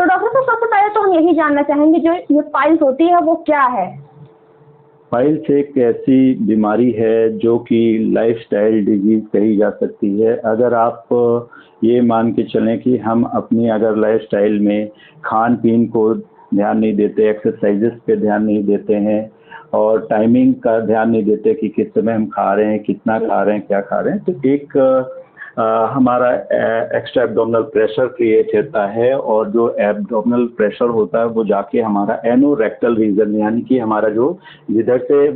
तो डॉक्टर साहब सबसे पहले तो हम यही जानना चाहेंगे जो ये पाइल्स होती है वो क्या है? पाइल्स एक ऐसी बीमारी है जो कि लाइफस्टाइल डिजीज कही जा सकती है। अगर आप ये मान के चलें कि हम अपनी अगर लाइफस्टाइल में खान पीन को ध्यान नहीं देते, एक्सरसाइजेस पे ध्यान नहीं देते हैं और टाइमिंग का ध्यान नहीं देते कि किस समय हम खा रहे हैं, कितना खा रहे हैं, क्या खा रहे हैं, तो एक हमारा एक्स्ट्रा एब्डोमिनल प्रेशर क्रिएट होता है और जो एब्डोमिनल प्रेशर होता है वो जाके हमारा एनोरेक्टल रीजन यानी कि हमारा जो जिधर से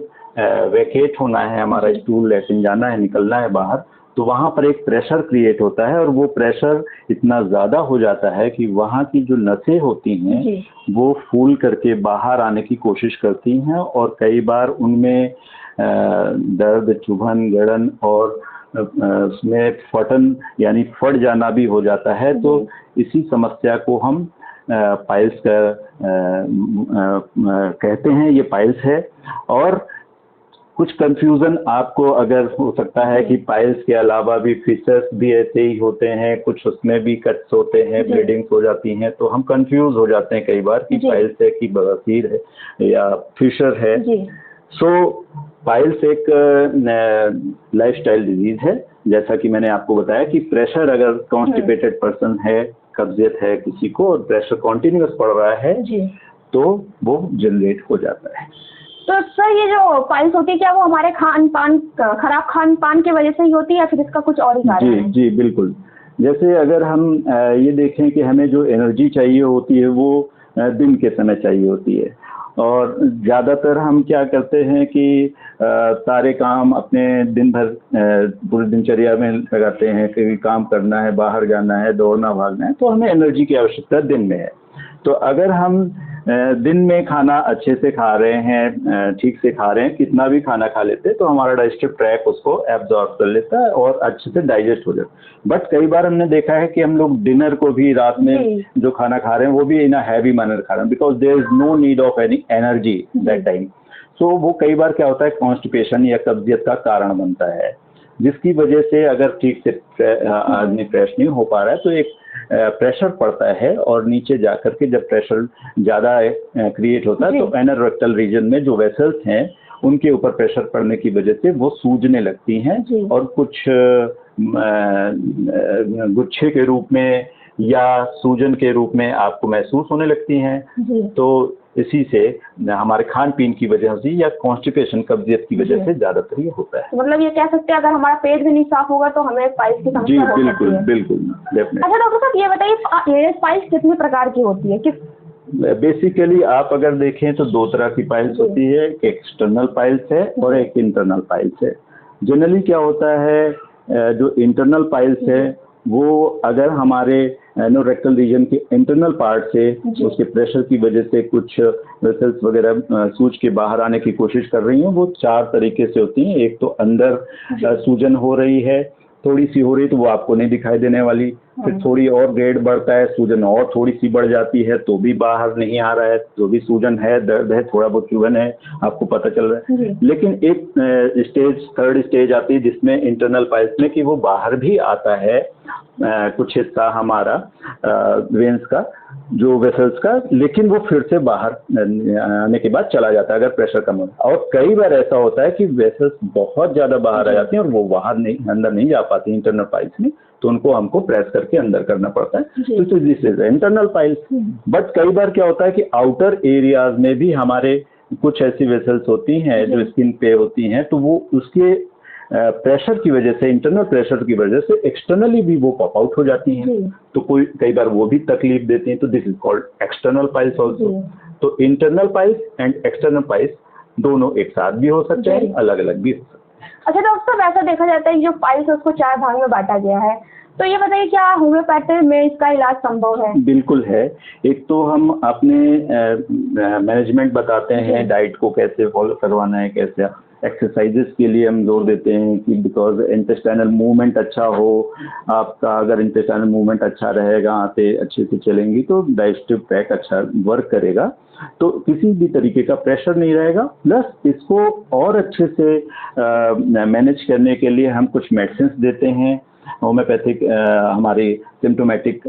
वैकेट होना है, हमारा स्टूल लैट्रिन जाना है, निकलना है बाहर, तो वहाँ पर एक प्रेशर क्रिएट होता है और वो प्रेशर इतना ज़्यादा हो जाता है कि वहाँ की जो नसें होती हैं वो फूल करके बाहर आने की कोशिश करती हैं और कई बार उनमें दर्द, चुभन, गड़न और उसमें फटन यानी फट जाना भी हो जाता है। तो इसी समस्या को हम पाइल्स का कहते हैं, ये पाइल्स है। और कुछ कंफ्यूजन आपको अगर हो सकता है कि पाइल्स के अलावा भी फिशर्स भी ऐसे ही होते हैं, कुछ उसमें भी कट्स होते हैं, ब्लीडिंग्स हो जाती हैं, तो हम कंफ्यूज हो जाते हैं कई बार कि पाइल्स है कि बवासीर है या फिशर है। सो पाइल्स एक लाइफस्टाइल डिजीज है। जैसा कि मैंने आपको बताया कि प्रेशर अगर कॉन्स्टिपेटेड पर्सन है, कब्जियत है किसी को और प्रेशर कॉन्टिन्यूस पड़ रहा है तो वो जनरेट हो जाता है। तो सर ये जो पाइल्स होती है क्या वो हमारे खराब खान पान की वजह से ही होती है या फिर इसका कुछ और ही कारण है? जी बिल्कुल। जैसे अगर हम ये देखें कि हमें जो एनर्जी चाहिए होती है वो दिन के समय चाहिए होती है और ज़्यादातर हम क्या करते हैं कि सारे काम अपने दिन भर पूरी दिनचर्या में लगाते हैं, कभी काम करना है, बाहर जाना है, दौड़ना भागना है, तो हमें एनर्जी की आवश्यकता दिन में है। तो अगर हम दिन में खाना अच्छे से खा रहे हैं, ठीक से खा रहे हैं, कितना भी खाना खा लेते हैं तो हमारा डाइजेस्टिव ट्रैक उसको एब्जॉर्ब कर लेता है और अच्छे से डाइजेस्ट हो जाता है। बट कई बार हमने देखा है कि हम लोग डिनर को भी रात में जो खाना खा रहे हैं वो भी इन अ हैवी मैनर खा रहे हैं because there is no need of any energy that time. So वो कई बार क्या होता है कॉन्स्टिपेशन या कब्जियत का कारण बनता है, जिसकी वजह से अगर ठीक से आदमी फ्रेश नहीं हो पा रहा है तो एक प्रेशर पड़ता है और नीचे जाकर के जब प्रेशर ज़्यादा क्रिएट होता है तो एनोरेक्टल रीजन में जो वेसल्स हैं उनके ऊपर प्रेशर पड़ने की वजह से वो सूजने लगती हैं और कुछ गुच्छे के रूप में या सूजन के रूप में आपको महसूस होने लगती हैं। तो इसी से हमारे खान पीन की वजह से या कॉन्स्टिपेशन कब्जियत की वजह से ज्यादातर ये होता है। मतलब ये कह सकते हैं अगर हमारा पेट भी नहीं साफ होगा तो हमें पाइल्स की समस्या हो सकती है। बिल्कुल। अच्छा डॉक्टर साहब ये बताइए पाइल्स कितने प्रकार की होती है? बेसिकली आप अगर देखें तो दो तरह की पाइल्स होती है, एक एक्सटर्नल पाइल्स है और एक इंटरनल पाइल्स है। जनरली क्या होता है जो इंटरनल पाइल्स है वो अगर हमारे एनोरेक्टल रीजन के इंटरनल पार्ट से उसके प्रेशर की वजह से कुछ वेसल्स वगैरह सूज के बाहर आने की कोशिश कर रही हैं, वो चार तरीके से होती हैं। एक तो अंदर सूजन हो रही है, थोड़ी सी हो रही तो वो आपको नहीं दिखाई देने वाली, फिर थोड़ी और ग्रेड बढ़ता है, सूजन और थोड़ी सी बढ़ जाती है तो भी बाहर नहीं आ रहा है, तो भी सूजन है, दर्द है, थोड़ा बहुत चुभन है, आपको पता चल रहा है। लेकिन एक स्टेज, थर्ड स्टेज आती है जिसमें इंटरनल पाइल्स में कि वो बाहर भी आता है कुछ हिस्सा हमारा वेन्स का, जो वेसल्स का, लेकिन वो फिर से बाहर आने के बाद चला जाता है अगर प्रेशर कम हो। और कई बार ऐसा होता है कि वेसल्स बहुत ज़्यादा बाहर आ जाती हैं और वो बाहर नहीं, अंदर नहीं जा पाती इंटरनल पाइल्स में, तो उनको हमको प्रेस करके अंदर करना पड़ता है। तो this is internal piles. But कई बार क्या होता है कि आउटर एरियाज में भी हमारे कुछ ऐसी वेसल्स होती हैं जो स्किन पे होती हैं, तो वो उसके प्रेशर की वजह से, इंटरनल प्रेशर की वजह से एक्सटर्नली भी वो पॉप आउट हो जाती हैं, तो कई बार वो भी तकलीफ देती हैं। तो this is called external piles also. तो internal piles and external piles दोनों एक साथ भी हो सकते हैं, अलग अलग भी हो सकते हैं। अच्छा डॉक्टर साहब ऐसा देखा जाता है कि जो पाइल्स है उसको 4 भाग में बांटा गया है, तो ये बताइए क्या होम्योपैथी में इसका इलाज संभव है? बिल्कुल है। एक तो हम अपने मैनेजमेंट बताते हैं, डाइट को कैसे फॉलो करवाना है, कैसे एक्सरसाइजेस के लिए हम जोर देते हैं कि बिकॉज इंटेस्टाइनल मूवमेंट अच्छा हो आपका, अगर इंटेस्टाइनल मूवमेंट अच्छा रहेगा, आंतें अच्छे से चलेंगी तो डाइजेस्टिव ट्रैक अच्छा वर्क करेगा, तो किसी भी तरीके का प्रेशर नहीं रहेगा। प्लस इसको और अच्छे से मैनेज करने के लिए हम कुछ मेडिसिन देते हैं होम्योपैथिक हमारी सिम्टोमेटिक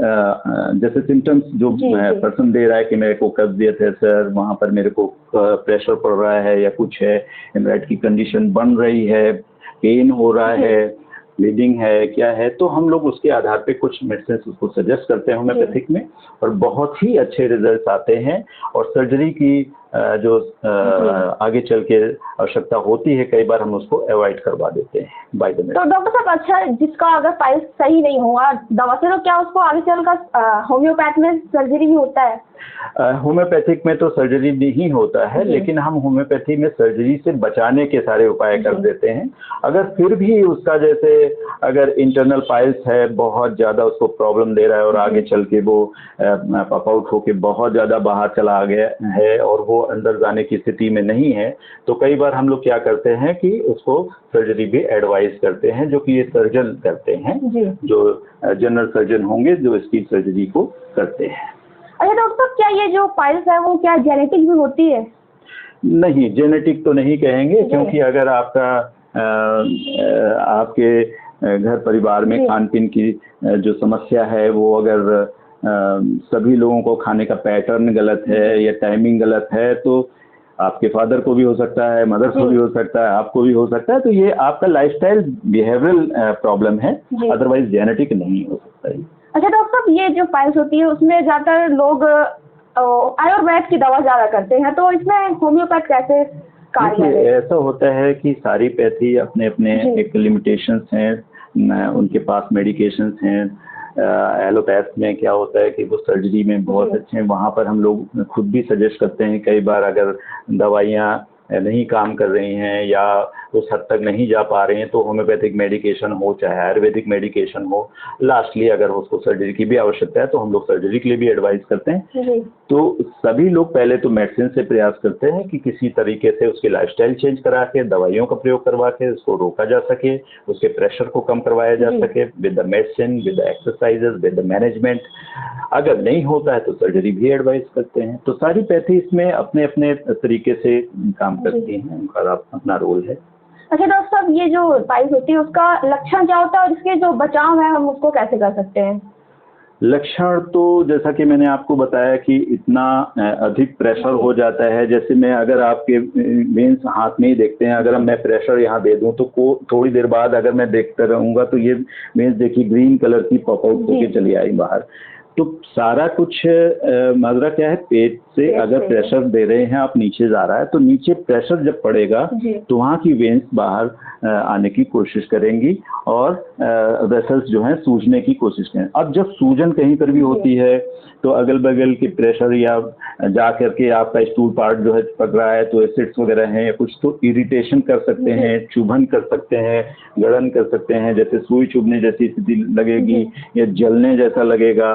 जैसे सिम्टम्स जो जी, जी। पर्सन दे रहा है कि मेरे को कब्जियत है सर, वहाँ पर मेरे को प्रेशर पड़ रहा है या कुछ है, हेमराइड की कंडीशन बन रही है, पेन हो रहा जी। है, ब्लीडिंग है, क्या है, तो हम लोग उसके आधार पे कुछ मेडिसिन उसको सजेस्ट करते हैं होम्योपैथिक में, और बहुत ही अच्छे रिजल्ट आते हैं। और सर्जरी की जो आगे चल के आवश्यकता होती है, कई बार हम उसको अवॉइड करवा देते हैं बाय द तो डॉक्टर साहब, अच्छा, जिसका अगर पाइल्स सही नहीं हुआ दवा से, तो क्या उसको आगे चलकर होम्योपैथ में सर्जरी भी होता है? होम्योपैथिक में तो सर्जरी नहीं होता है, जी। लेकिन हम होम्योपैथी में सर्जरी से बचाने के सारे उपाय कर जी। देते हैं। अगर फिर भी उसका जैसे अगर इंटरनल पाइल्स है, बहुत ज़्यादा उसको प्रॉब्लम दे रहा है और आगे चल के वो पॉप आउट होके बहुत ज़्यादा बाहर चला गया है और वो अंदर जाने की स्थिति में नहीं है, तो कई बार हम लोग क्या करते हैं कि उसको सर्जरी भी एडवाइस करते हैं, जो कि ये सर्जन करते हैं, जी। जो जनरल सर्जन होंगे जो इसकी सर्जरी को करते हैं। अच्छा डॉक्टर साहब, क्या ये जो पाइल्स है वो क्या जेनेटिक भी होती है? नहीं, जेनेटिक तो नहीं कहेंगे, जी। क्योंकि अगर आपका आपके घर परिवार में जी। खान-पीन की जो समस्या है, वो अगर सभी लोगों को खाने का पैटर्न गलत है या टाइमिंग गलत है, तो आपके फादर को भी हो सकता है, मदर को जी। भी हो सकता है, आपको भी हो सकता है, तो ये आपका लाइफ़स्टाइल बिहेवियरल प्रॉब्लम है, जी। अदरवाइज़ जेनेटिक नहीं हो सकता है। अच्छा डॉक्टर साहब, ये जो पाइल्स होती है उसमें ज़्यादातर लोग आयुर्वेद की दवा ज़्यादा करते हैं, तो इसमें होम्योपैथ कैसे कार्य देखिए, करे? ऐसा होता है कि सारी पैथी अपने-अपने जी। एक लिमिटेशंस हैं, उनके पास मेडिकेशंस हैं। एलोपैथ में क्या होता है कि वो सर्जरी में बहुत जी। अच्छे हैं, वहाँ पर हम लोग खुद भी सजेस्ट करते हैं। कई बार अगर दवाइयाँ नहीं काम कर रही हैं या उस हद तक नहीं जा पा रही हैं, तो होम्योपैथिक मेडिकेशन हो चाहे आयुर्वेदिक मेडिकेशन हो, लास्टली अगर उसको सर्जरी की भी आवश्यकता है तो हम लोग सर्जरी के लिए भी एडवाइस करते हैं। जी। तो सभी लोग पहले तो मेडिसिन से प्रयास करते हैं कि किसी तरीके से उसकी लाइफस्टाइल चेंज करा के, दवाइयों का प्रयोग करवा के उसको रोका जा सके, उसके प्रेशर को कम करवाया जा जी। सके with the medicine, with the exercises, with the management. अगर नहीं होता है तो सर्जरी भी एडवाइस करते हैं। तो सारी पैथी इसमें अपने-अपने तरीके से काम करती हैं, उनका अपना रोल है। अच्छा डॉक्टर साहब, ये जो पाइल्स होती है उसका लक्षण क्या होता है और इसके जो बचाव है हम उसको कैसे कर सकते हैं? लक्षण तो जैसा कि मैंने आपको बताया कि इतना अधिक प्रेशर हो जाता है, जैसे मैं अगर आपके वेन्स हाथ में ही देखते हैं, अगर मैं प्रेशर यहाँ दे दूं तो थोड़ी देर बाद अगर मैं देखता रहूंगा तो ये वेन्स देखिए ग्रीन कलर की पॉप आउट होके चली आई बाहर। तो सारा कुछ माजरा क्या है, पेट से अगर प्रेशर दे रहे हैं आप, नीचे जा रहा है, तो नीचे प्रेशर जब पड़ेगा तो वहाँ की वेन्स बाहर आने की कोशिश करेंगी और वेसल्स जो हैं सूजने की कोशिश करें। अब जब सूजन कहीं पर भी होती है तो अगल बगल के प्रेशर या जा करके आपका स्टूल पार्ट जो है पक रहा है तो एसिड्स वगैरह हैं या कुछ, तो इरिटेशन कर सकते हैं, चुभन कर सकते हैं, गड़न कर सकते हैं, जैसे सुई चुभने जैसी स्थिति लगेगी या जलने जैसा लगेगा,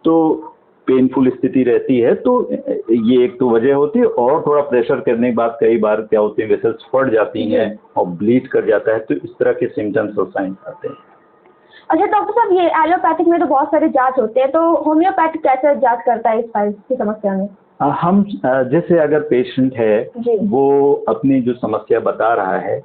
तो पेनफुल स्थिति रहती है। तो ये एक तो वजह होती है, और थोड़ा प्रेशर करने के बाद कई बार क्या होती है वेसल्स फट जाती हैं और ब्लीड कर जाता है, तो इस तरह के सिम्टम्स और साइंस आते हैं। अच्छा डॉक्टर साहब, ये एलोपैथिक में तो बहुत सारे जांच होते हैं, तो होम्योपैथ कैसे जांच करता है इस पाइल्स की समस्या में? हम जैसे अगर पेशेंट है वो अपनी जो समस्या बता रहा है,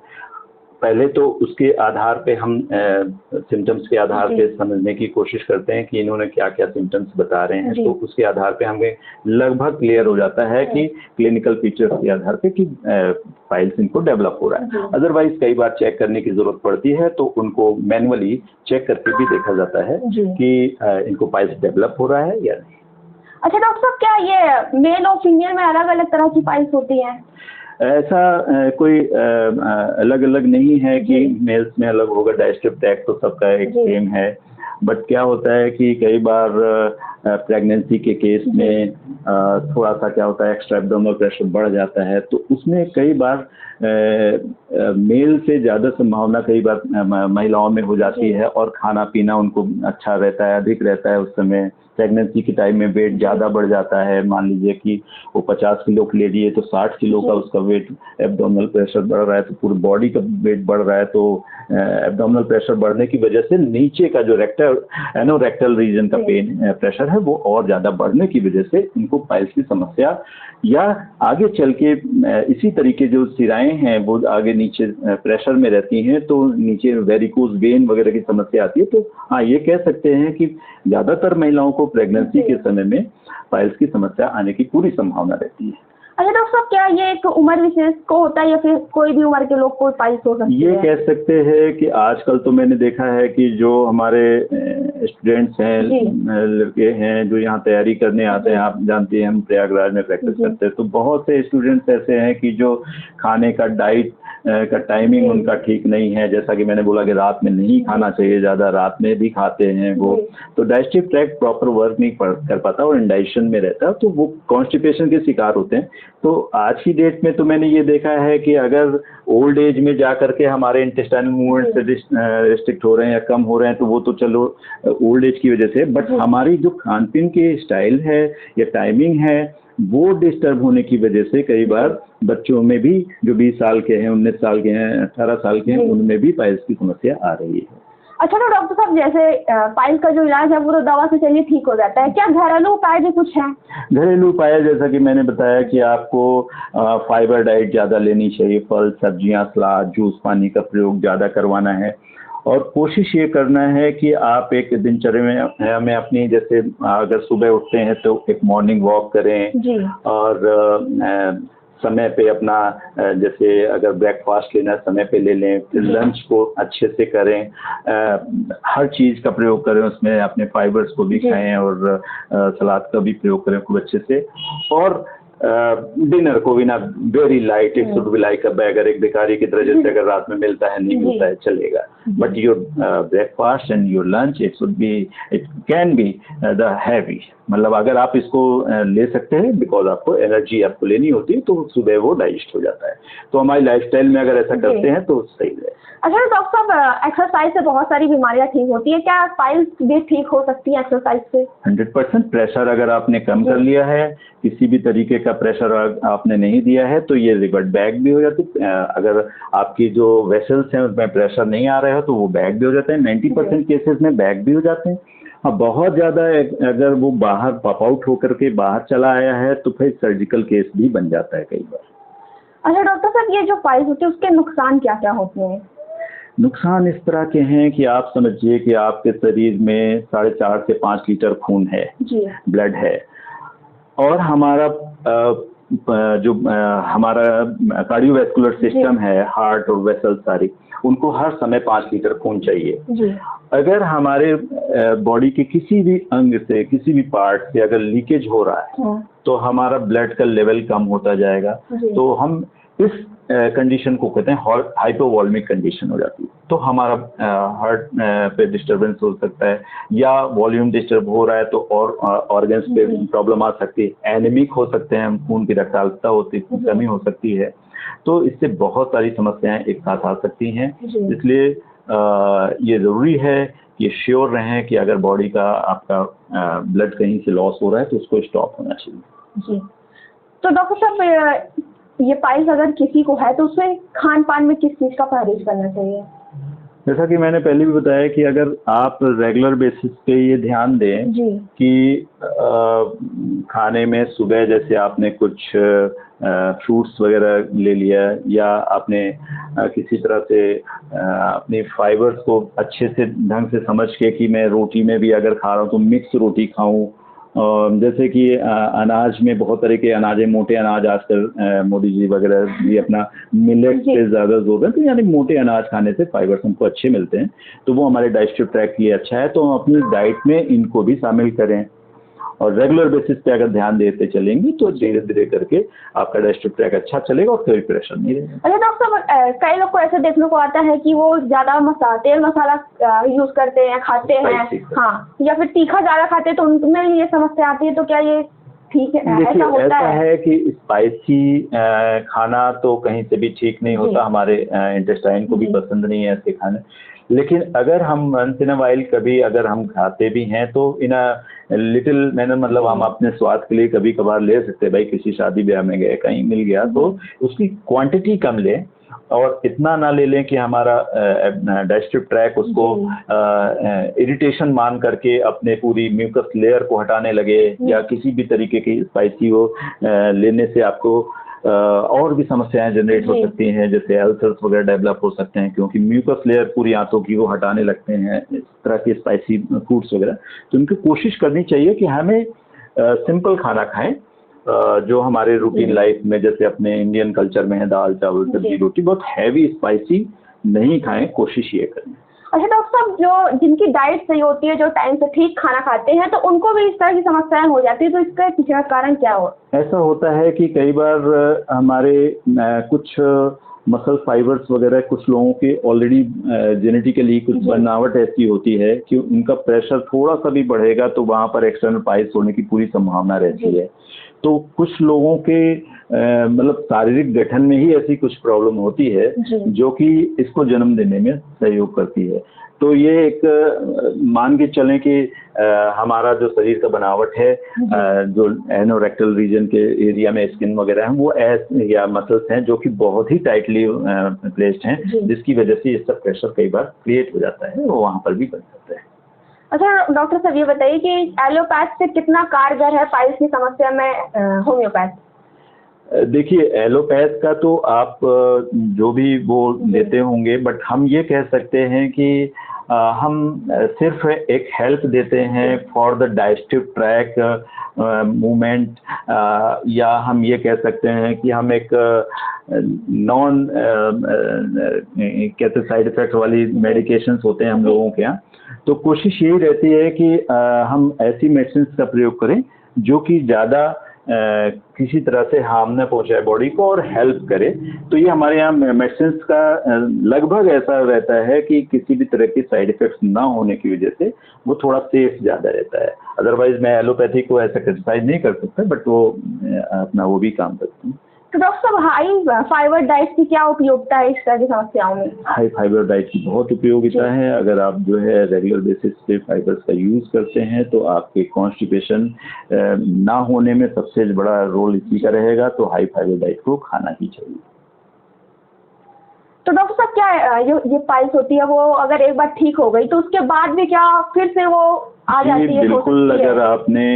पहले तो उसके आधार पे हम सिम्टम्स के आधार पे समझने की कोशिश करते हैं कि इन्होंने क्या क्या सिम्टम्स बता रहे हैं, तो उसके आधार पे हमें लगभग क्लियर हो जाता है कि क्लिनिकल फीचर्स के आधार पे कि फाइल्स इनको डेवलप हो रहा है। अदरवाइज कई बार चेक करने की जरूरत पड़ती है, तो उनको मैनुअली चेक करके भी देखा जाता है कि इनको फाइल्स डेवलप हो रहा है या नहीं। अच्छा डॉक्टर साहब, क्या ये मेल और फीमेल में अलग अलग तरह की फाइल्स होती हैं? ऐसा कोई अलग अलग नहीं है कि मेल्स में अलग होगा, डाइजेस्टिव ट्रैक्ट तो सबका एक सेम है। बट क्या होता है कि कई बार प्रेगनेंसी के केस में थोड़ा सा क्या होता है, एक्स्ट्रा एब्डोमिनल प्रेशर बढ़ जाता है, तो उसमें कई बार मेल से ज़्यादा संभावना कई बार महिलाओं में हो जाती है, और खाना पीना उनको अच्छा रहता है, अधिक रहता है। उस समय प्रेगनेंसी के टाइम में वेट ज़्यादा बढ़ जाता है, मान लीजिए कि वो 50 किलो की लेडी है तो 60 किलो का उसका वेट, एब्डोमिनल प्रेशर बढ़ रहा है तो पूरी बॉडी का वेट बढ़ रहा है, तो एब्डोमिनल प्रेशर बढ़ने की वजह से नीचे का जो रेक्टल रीजन का पेन प्रेशर है वो और ज़्यादा बढ़ने की वजह से इन उनको पाइल्स की समस्या या आगे चल के इसी तरीके जो सिराएं हैं वो आगे नीचे प्रेशर में रहती हैं तो नीचे वेरिकोज वेन वगैरह की समस्या आती है। तो हाँ, ये कह सकते हैं कि ज़्यादातर महिलाओं को प्रेगनेंसी के समय में पाइल्स की समस्या आने की पूरी संभावना रहती है। अच्छा डॉक्टर साहब, क्या ये एक उम्र विशेष को होता है या फिर कोई भी उम्र के लोग को पाइल्स हो सकती है? ये कह सकते हैं कि आजकल तो मैंने देखा है कि जो हमारे स्टूडेंट्स हैं, लड़के हैं जो यहाँ तैयारी करने आते हैं, आप जानते हैं हम प्रयागराज में प्रैक्टिस करते हैं, तो बहुत से स्टूडेंट्स ऐसे हैं कि जो खाने का डाइट का टाइमिंग उनका ठीक नहीं है। जैसा कि मैंने बोला कि रात में नहीं खाना चाहिए, ज़्यादा रात में भी खाते हैं वो, तो डाइजेस्टिव ट्रैक्ट प्रॉपर वर्क नहीं कर पाता और इंडाइजेशन में रहता है, तो वो कॉन्स्टिपेशन के शिकार होते हैं। तो आज की डेट में तो मैंने ये देखा है कि अगर ओल्ड एज में जा करके हमारे इंटेस्टाइनल मूवमेंट रिस्ट्रिक्ट हो रहे हैं या कम हो रहे हैं तो वो तो चलो ओल्ड एज की वजह से, बट हमारी जो खान पीन के स्टाइल है या टाइमिंग है वो डिस्टर्ब होने की वजह से कई बार बच्चों में भी जो 20 साल के हैं, 19 साल के हैं, 18 साल के हैं, उनमें भी पाइल्स की समस्या आ रही है। अच्छा तो डॉक्टर साहब, जैसे पाइल्स का जो इलाज है वो तो दवा से चलिए ठीक हो जाता है, क्या घरेलू उपाय भी कुछ हैं? घरेलू उपाय जैसा कि मैंने बताया कि आपको फाइबर डाइट ज़्यादा लेनी चाहिए, फल सब्जियां, सलाद, जूस, पानी का प्रयोग ज़्यादा करवाना है और कोशिश ये करना है कि आप एक दिनचर्या में अपनी, जैसे अगर सुबह उठते हैं तो एक मॉर्निंग वॉक करें और समय पे अपना, जैसे अगर ब्रेकफास्ट लेना समय पे ले लें, फिर लंच को अच्छे से करें, हर चीज़ का प्रयोग करें, उसमें अपने फाइबर्स को भी खाएं और सलाद का भी प्रयोग करें खूब अच्छे से। और डिनर को भी ना very light, it should be like a bagger, एक भिखारी की तरह, जैसे अगर रात में मिलता है नहीं मिलता है चलेगा, but your breakfast and your lunch it should be, it can be the heavy, मतलब अगर आप इसको ले सकते हैं बिकॉज आपको एनर्जी आपको लेनी होती है तो सुबह वो डाइजेस्ट हो जाता है। तो हमारी लाइफस्टाइल में अगर ऐसा करते हैं तो सही है। अच्छा डॉक्टर साहब, एक्सरसाइज से बहुत सारी बीमारियां ठीक होती है, क्या पाइल्स भी ठीक हो सकती है एक्सरसाइज से? 100%। प्रेशर अगर आपने कम कर लिया है, किसी भी तरीके का प्रेशर आपने नहीं दिया है तो ये रिवर्ट बैक भी हो जाती है। अगर आपकी जो वेसल्स हैं उसमें प्रेशर नहीं आ रहा है तो वो बैक भी हो जाते हैं। 90% केसेस में बैक भी हो जाते हैं। हाँ, बहुत ज़्यादा अगर वो बाहर पॉप आउट होकर के बाहर चला आया है तो फिर सर्जिकल केस भी बन जाता है कई बार। अच्छा डॉक्टर साहब, ये जो पाइल्स होती है उसके नुकसान क्या क्या होते हैं? नुकसान इस तरह के हैं कि आप समझिए कि आपके शरीर में 4.5 से 5 लीटर खून है, ब्लड है, और हमारा जो हमारा कार्डियोवैस्कुलर सिस्टम है, हार्ट और वेसल सारी, उनको हर समय 5 लीटर खून चाहिए। अगर हमारे बॉडी के किसी भी अंग से, किसी भी पार्ट से अगर लीकेज हो रहा है तो हमारा ब्लड का लेवल कम होता जाएगा, तो हम इस कंडीशन को कहते हैं हाइपोवॉल्मिक कंडीशन हो जाती है। तो हमारा हार्ट पे डिस्टर्बेंस हो सकता है, या वॉल्यूम डिस्टर्ब हो रहा है तो और ऑर्गन्स पे प्रॉब्लम आ सकती है, एनीमिक हो सकते हैं, खून की रक्तचालकता होती कमी हो सकती है। तो इससे बहुत सारी समस्याएं एक साथ आ सकती हैं। इसलिए ये ज़रूरी है कि श्योर रहें कि अगर बॉडी का आपका ब्लड कहीं से लॉस हो रहा है तो उसको स्टॉप होना चाहिए। जी। तो डॉक्टर साहब, ये पाइल्स अगर किसी को है तो उसमें खान पान में किस चीज़ का परहेज करना चाहिए? जैसा कि मैंने पहले भी बताया कि अगर आप रेगुलर बेसिस पे ये ध्यान दें कि खाने में सुबह जैसे आपने कुछ फ्रूट्स वगैरह ले लिया, या आपने किसी तरह से अपनी फाइबर्स को अच्छे से ढंग से समझ के कि मैं रोटी में भी अगर खा रहा हूँ तो मिक्स रोटी खाऊं, जैसे कि अनाज में बहुत तरह के अनाज है, मोटे अनाज आजकल मोदी जी वगैरह भी अपना मिलेट पे ज़्यादा जोर है, तो यानी मोटे अनाज खाने से फाइबर्स हमको अच्छे मिलते हैं, तो वो हमारे डाइजेस्टिव ट्रैक्ट के लिए अच्छा है। तो हम अपनी डाइट में इनको भी शामिल करें और रेगुलर बेसिस पे अगर ध्यान देते चलेंगे तो धीरे धीरे करके आपका डाइजेस्टिव ट्रैक्ट अच्छा चलेगा और कोई प्रेशर नहीं रहेगा। अच्छा डॉक्टर साहब, कई लोग को ऐसे देखने को आता है कि वो ज़्यादा तेल मसाला यूज़ करते हैं, खाते हैं, हाँ, या फिर तीखा ज़्यादा खाते हैं, तो उनमें ये समस्या आती है, तो क्या ये ठीक है? देखिए, ऐसा है कि स्पाइसी खाना तो कहीं से भी ठीक नहीं होता, हमारे इंटेस्टाइन को भी पसंद नहीं है ऐसे खाने, लेकिन अगर हम वंस इन अ वाइल कभी अगर हम खाते भी हैं तो इन अ लिटिल मैनर, मतलब हम अपने स्वाद के लिए कभी कभार ले सकते हैं। भाई किसी शादी ब्याह में गए, कहीं मिल गया तो उसकी क्वांटिटी कम लें और इतना ना ले लें कि हमारा डाइजेस्टिव ट्रैक उसको इरिटेशन मान करके अपने पूरी म्यूकस लेयर को हटाने लगे, या किसी भी तरीके की स्पाइसी वो लेने से आपको और भी समस्याएं जनरेट हो सकती हैं, जैसे अल्सर्स वगैरह डेवलप हो सकते हैं, क्योंकि म्यूकस लेयर पूरी आंतों की वो हटाने लगते हैं इस तरह के स्पाइसी फूड्स वगैरह। तो उनको कोशिश करनी चाहिए कि हमें सिंपल खाना खाएं, जो हमारे रूटीन लाइफ में, जैसे अपने इंडियन कल्चर में है दाल चावल सब्जी रोटी, बहुत हैवी स्पाइसी नहीं खाएं, कोशिश ये करें। अच्छा डॉक्टर साहब, जो जिनकी डाइट सही होती है, जो टाइम से ठीक खाना खाते हैं, तो उनको भी इस तरह की समस्याएं हो जाती है, तो इसका पीछे का कारण क्या हो? ऐसा होता है कि कई बार हमारे कुछ मसल फाइबर्स वगैरह कुछ लोगों के ऑलरेडी जेनेटिकली कुछ बनावट ऐसी होती है कि उनका प्रेशर थोड़ा सा भी बढ़ेगा तो वहाँ पर एक्सटर्नल पाइल्स होने की पूरी संभावना रहती है। तो कुछ लोगों के मतलब शारीरिक गठन में ही ऐसी कुछ प्रॉब्लम होती है जो कि इसको जन्म देने में सहयोग करती है। तो ये एक मान के चलें कि हमारा जो शरीर का बनावट है, जो एनोरेक्टल रीजन के एरिया में स्किन वगैरह है, वो या मसल्स हैं जो कि बहुत ही टाइटली प्लेस्ड हैं, जिसकी वजह से इसका प्रेशर कई बार क्रिएट हो जाता है, वो वहाँ पर भी बन जाता है। अच्छा डॉक्टर साहब, ये बताइए कि एलोपैथ से कितना कारगर है पाइल्स की समस्या में होम्योपैथ? देखिए, एलोपैथ का तो आप जो भी वो लेते होंगे, बट हम ये कह सकते हैं कि हम सिर्फ एक हेल्प देते हैं for the digestive track movement, या हम ये कह सकते हैं कि हम एक नॉन कहते साइड इफेक्ट वाली मेडिकेशंस होते हैं हम लोगों के यहाँ। तो कोशिश यही रहती है कि हम ऐसी मेडिसिन का प्रयोग करें जो कि ज़्यादा किसी तरह से हार्म न पहुंचाए बॉडी को और हेल्प करे। तो ये हमारे यहाँ मेडिसिन का लगभग ऐसा रहता है कि किसी भी तरह की साइड इफेक्ट्स ना होने की वजह से वो थोड़ा सेफ ज़्यादा रहता है। अदरवाइज मैं एलोपैथी को ऐसा क्रिटिसाइज नहीं कर सकता, बट वो अपना वो भी काम करती है। तो डॉक्टर साहब, हाई फाइबर डाइट की क्या उपयोगिता है इस तरह की समस्याओं में? हाई फाइबर डाइट की बहुत उपयोगिता है। अगर आप जो है रेगुलर बेसिस पे फाइबर्स का यूज़ करते हैं तो आपके कॉन्स्टिपेशन ना होने में सबसे बड़ा रोल इसी का रहेगा। तो हाई फाइबर डाइट को खाना ही चाहिए। तो डॉक्टर साहब, क्या ये पाइल्स होती है, वो अगर एक बार ठीक हो गई तो उसके बाद भी क्या फिर से वो आ जाती है? बिल्कुल, अगर आपने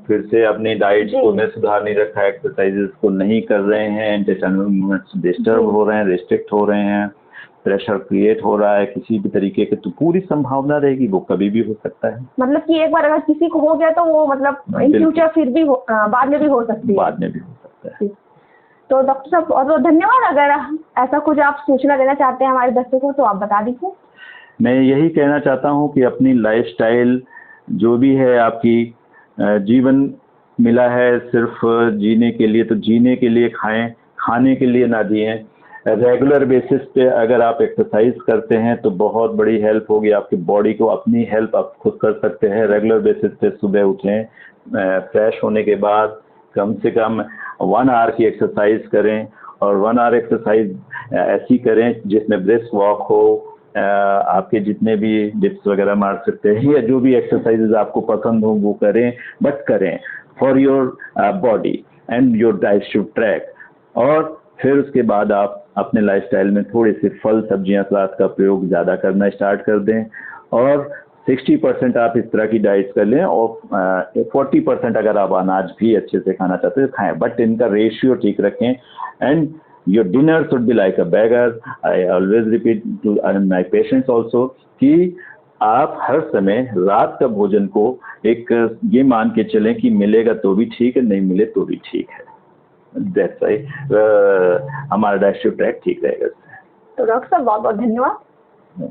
फिर से अपनी डाइट को में सुधार नहीं रखा, एक्सरसाइजेस को नहीं कर रहे हैं, इंटेस्टाइनल मूवमेंट्स डिस्टर्ब हो रहे हैं, रिस्ट्रिक्ट हो रहे हैं, प्रेशर क्रिएट हो रहा है किसी भी तरीके के, तो पूरी संभावना रहेगी वो कभी भी हो सकता है। मतलब कि एक बार अगर किसी को हो गया तो वो मतलब इन फ्यूचर फिर भी बाद में भी हो सकती है? बाद में भी हो सकता है। तो डॉक्टर साहब बहुत बहुत धन्यवाद। अगर ऐसा कुछ आप सूचना देना चाहते हैं हमारे दर्शकों को तो आप बता दीजिए। मैं यही कहना चाहता हूँ कि अपनी लाइफस्टाइल जो भी है, आपकी जीवन मिला है सिर्फ जीने के लिए, तो जीने के लिए खाएं, खाने के लिए ना जिएं। रेगुलर बेसिस पे अगर आप एक्सरसाइज करते हैं तो बहुत बड़ी हेल्प होगी आपकी बॉडी को। अपनी हेल्प आप खुद कर सकते हैं। रेगुलर बेसिस पे सुबह उठें, फ्रेश होने के बाद कम से कम 1 आवर की एक्सरसाइज करें, और 1 आवर एक्सरसाइज ऐसी करें जिसमें ब्रिस्क वॉक हो, आपके जितने भी डिप्स वगैरह मार सकते हैं या जो भी एक्सरसाइजेज आपको पसंद हो वो करें, बट करें for your body and your digestive track. और फिर उसके बाद आप अपने लाइफस्टाइल में थोड़े से फल सब्जियां सलाद का प्रयोग ज़्यादा करना स्टार्ट कर दें, और 60% आप इस तरह की डाइट कर लें, और 40% अगर आप अनाज भी अच्छे से खाना चाहते हैं खाएं, बट इनका रेशियो ठीक रखें। And your dinner should be like a beggar. I always repeat to my patients also कि आप हर समय रात का भोजन को एक ये मान के चलें कि मिलेगा तो भी ठीक है, नहीं मिले तो भी ठीक है। That's why हमारा डाइजेस्टिव ट्रैक ठीक रहेगा। तो डॉक्टर साहब बहुत बहुत धन्यवाद। नमस्कार।